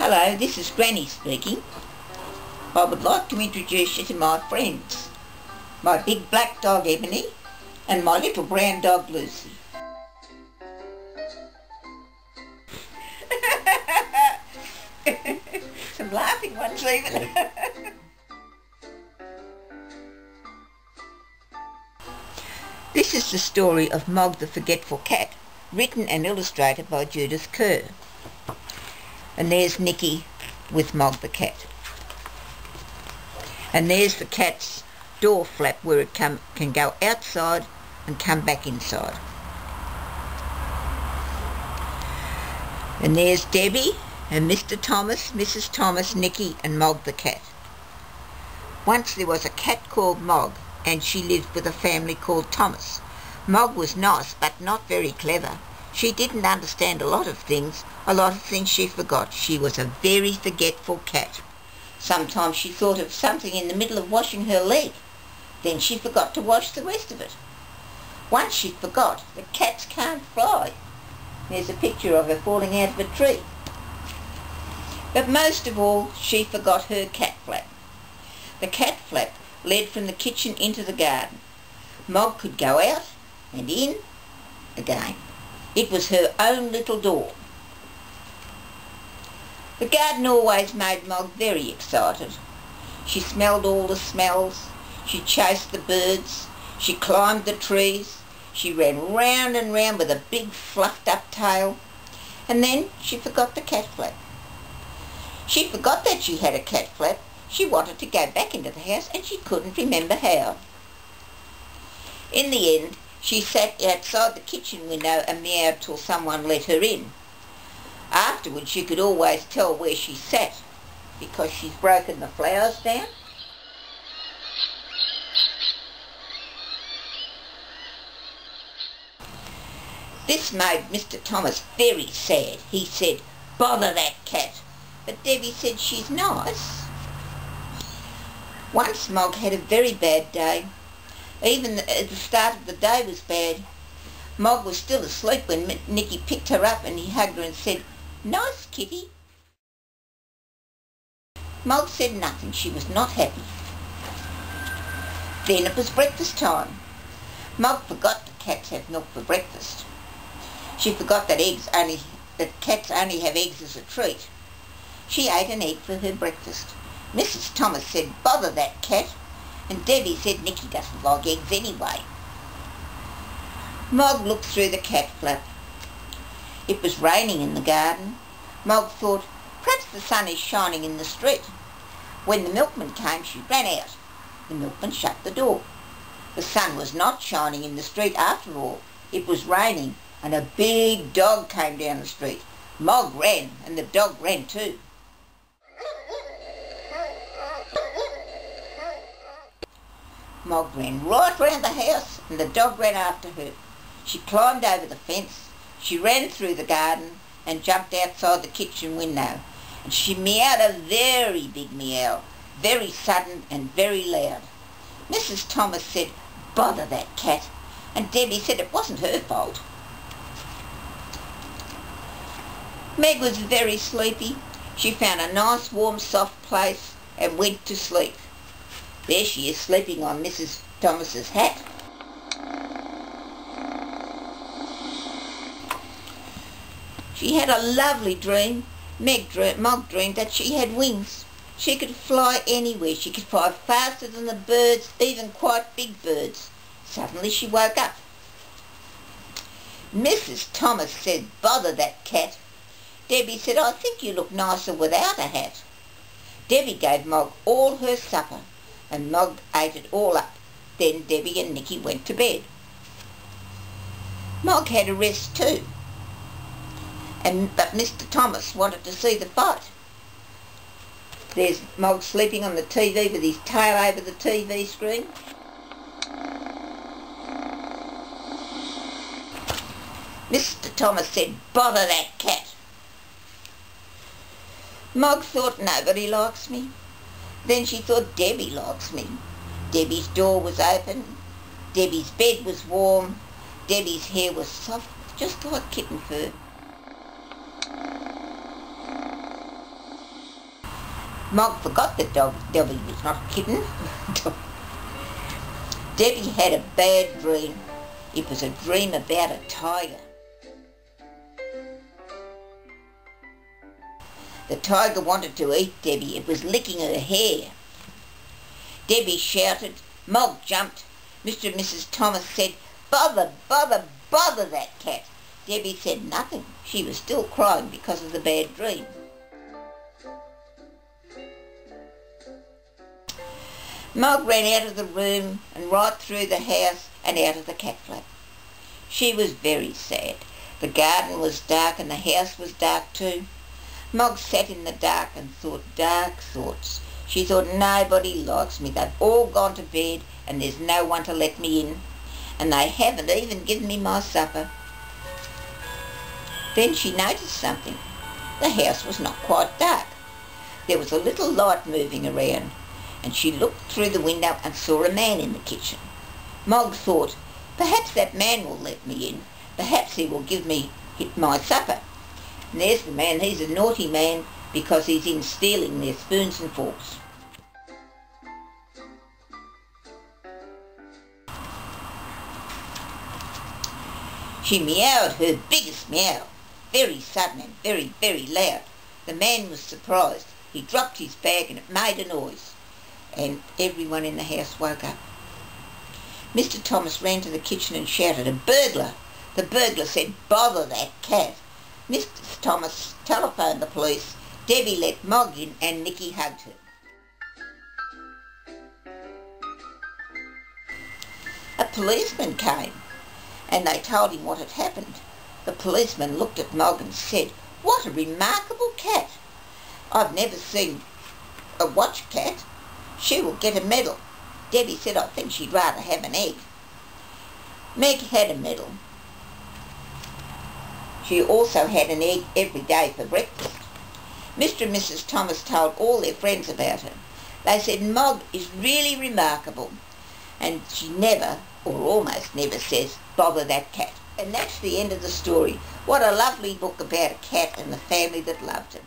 Hello, this is Granny speaking. I would like to introduce you to my friends. My big black dog Ebony and my little brown dog Lucy. Some laughing ones even. This is the story of Mog the Forgetful Cat, written and illustrated by Judith Kerr. And there's Nicky with Mog the cat. And there's the cat's door flap where it can go outside and come back inside. And there's Debbie and Mr. Thomas, Mrs. Thomas, Nicky and Mog the cat. Once there was a cat called Mog, and she lived with a family called Thomas. Mog was nice but not very clever. She didn't understand a lot of things she forgot. She was a very forgetful cat. Sometimes she thought of something in the middle of washing her leg. Then she forgot to wash the rest of it. Once she forgot that cats can't fly. There's a picture of her falling out of a tree. But most of all, she forgot her cat flap. The cat flap led from the kitchen into the garden. Mog could go out and in again. It was her own little door. The garden always made Mog very excited. She smelled all the smells, she chased the birds, she climbed the trees, she ran round and round with a big fluffed up tail, and then she forgot the cat flap. She forgot that she had a cat flap. She wanted to go back into the house and she couldn't remember how. In the end, she sat outside the kitchen window and meowed till someone let her in. Afterwards she could always tell where she sat because she's broken the flowers down. This made Mr. Thomas very sad. He said, "Bother that cat." But Debbie said she's nice. Once Mog had a very bad day. Even at the start of the day was bad. Mog was still asleep when Nicky picked her up and he hugged her and said, "Nice kitty." Mog said nothing. She was not happy. Then it was breakfast time. Mog forgot that cats have milk for breakfast. She forgot that cats only have eggs as a treat. She ate an egg for her breakfast. Mrs. Thomas said, "Bother that cat." And Debbie said Nicky doesn't like eggs anyway. Mog looked through the cat flap. It was raining in the garden. Mog thought, perhaps the sun is shining in the street. When the milkman came, she ran out. The milkman shut the door. The sun was not shining in the street after all. It was raining, and a big dog came down the street. Mog ran, and the dog ran too. Mog ran right round the house and the dog ran after her. She climbed over the fence, she ran through the garden and jumped outside the kitchen window. And she meowed a very big meow, very sudden and very loud. Mrs. Thomas said, "Bother that cat." And Debbie said it wasn't her fault. Meg was very sleepy. She found a nice warm soft place and went to sleep. There she is sleeping on Mrs. Thomas's hat. She had a lovely dream. Mog dreamed that she had wings. She could fly anywhere. She could fly faster than the birds, even quite big birds. Suddenly she woke up. Mrs. Thomas said, "Bother that cat." Debbie said, "I think you look nicer without a hat." Debbie gave Mog all her supper, and Mog ate it all up. Then Debbie and Nicky went to bed. Mog had a rest too, but Mr. Thomas wanted to see the fight. There's Mog sleeping on the TV with his tail over the TV screen. Mr. Thomas said, "Bother that cat." Mog thought, nobody likes me. Then she thought, Debbie likes me. Debbie's door was open. Debbie's bed was warm. Debbie's hair was soft, just like kitten fur. Mog forgot that Debbie was not a kitten. Debbie had a bad dream. It was a dream about a tiger. The tiger wanted to eat Debbie. It was licking her hair. Debbie shouted. Mog jumped. Mr. and Mrs. Thomas said, "Bother, bother, bother that cat." Debbie said nothing. She was still crying because of the bad dream. Mog ran out of the room and right through the house and out of the cat flap. She was very sad. The garden was dark and the house was dark too. Mog sat in the dark and thought dark thoughts. She thought, nobody likes me. They've all gone to bed and there's no one to let me in. And they haven't even given me my supper. Then she noticed something. The house was not quite dark. There was a little light moving around, and she looked through the window and saw a man in the kitchen. Mog thought, perhaps that man will let me in. Perhaps he will give me my supper. And there's the man. He's a naughty man because he's in stealing their spoons and forks. She meowed her biggest meow, very sudden and very, very loud. The man was surprised. He dropped his bag and it made a noise, and everyone in the house woke up. Mr. Thomas ran to the kitchen and shouted, "A burglar!" The burglar said, "Bother that cat." Mr. Thomas telephoned the police. Debbie let Mog in and Nicky hugged her. A policeman came and they told him what had happened. The policeman looked at Mog and said, "What a remarkable cat. I've never seen a watch cat. She will get a medal." Debbie said, "I think she'd rather have an egg." Meg had a medal. She also had an egg every day for breakfast. Mr. and Mrs. Thomas told all their friends about her. They said Mog is really remarkable, and she never, or almost never, says, "Bother that cat." And that's the end of the story. What a lovely book about a cat and the family that loved him.